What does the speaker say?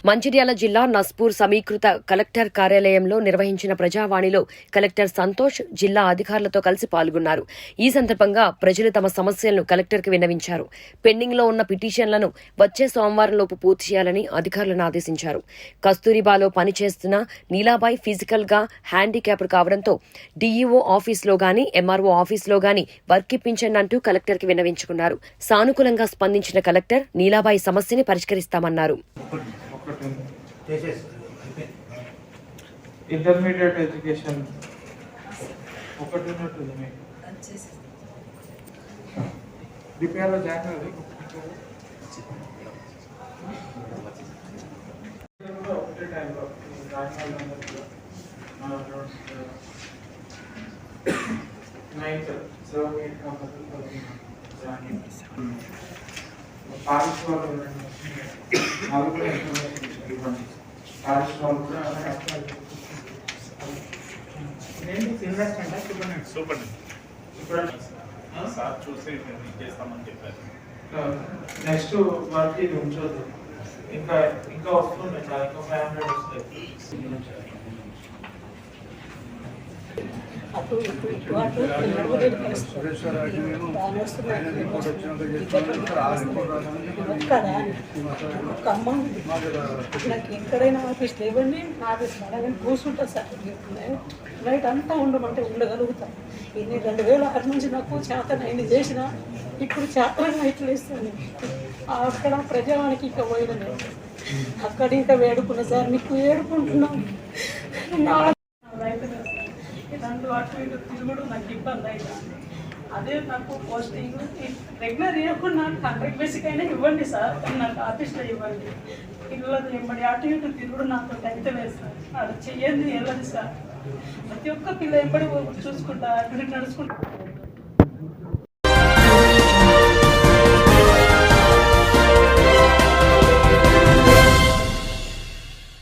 మంచిర్యాల జిల్లా నస్పూర్ సమీకృత కలెక్టర్ కార్యాలయంలో నిర్వహించిన ప్రజావాణిలో కలెక్టర్ సంతోష్ జిల్లా అధికారులతో కలిసి పాల్గొన్నారు. ఈ సందర్భంగా ప్రజలు తమ సమస్యలను కలెక్టర్కు విన్నవించారు. పెండింగ్లో ఉన్న పిటిషన్లను వచ్చే సోమవారంలోపు పూర్తి చేయాలని అధికారులను ఆదేశించారు. కస్తూరిబాలో పనిచేస్తున్న నీలాబాయ్ ఫిజికల్ గా హ్యాండిక్యాప్డ్ కావడంతో డీఈఓ ఆఫీసులో గానీ ఎంఆర్ఓ ఆఫీసులో గానీ వర్క్ ఇప్పించండి అంటూ కలెక్టర్కి విన్నవించుకున్నారు. సానుకూలంగా స్పందించిన కలెక్టర్ నీలాబాయ్ సమస్యని పరిష్కరిస్తామన్నారు. ఇంటర్మీడియట్ ఎడ్యుకేషన్ ఒకటి ఉన్నట్టుంది మీకు డిపిఆర్లో జాయిన్ అవ్వాలి. ఒకటే టైంలో నైట్ 7-8 పారిష్ వాళ్ళు వాళ్ళు కూడా ఇన్ఫర్మేషన్ ఇవ్వండి. పారిష్ వాళ్ళు కూడా సూపర్ సార్ చూసి చేస్తామని చెప్పారు. నెక్స్ట్ వర్క్ ఇది ఉంచొద్దు, ఇంకా వస్తుంది, ఇంకా 500 వస్తాయి. అటు ఇటు ఇటు అటు నడవలేని పరిస్థితి ఒక్క అమ్మ నాకు ఎక్కడైనా ఆఫీస్ లేవండి, ఆఫీస్ నడవని కూర్చుంటా సార్. నైట్ అంతా ఉండమంటే ఉండగలుగుతాను. ఇన్ని 2006 నుంచి నాకు చేతనైంది చేసిన, ఇప్పుడు చేతనైనా ఇట్లా ఇస్తాను. అక్కడ ప్రజావానికి ఇంకా పోయడం లేదు, అక్కడ ఇంకా వేడుకున్నా సార్, మీకు వేడుకుంటున్నాం. దాంట్లో అటు ఇటు తిరుగుడు నాకు ఇబ్బంది అవుతుంది. అదే నాకు పోస్టింగ్ రెగ్యులర్ ఇవ్వకుండా నాకు 100 బేసిక్ అయినా ఇవ్వండి సార్, నాకు ఆఫీస్లో ఇవ్వండి. పిల్లలు ఎంబడి అటు ఇటు తిరుగుడు నాకు అయితే లేదు సార్, అది చెయ్యండి వెళ్ళదు సార్. ప్రతి ఒక్క పిల్ల ఎంబడి చూసుకుంటా అటు నడుచుకుంటా.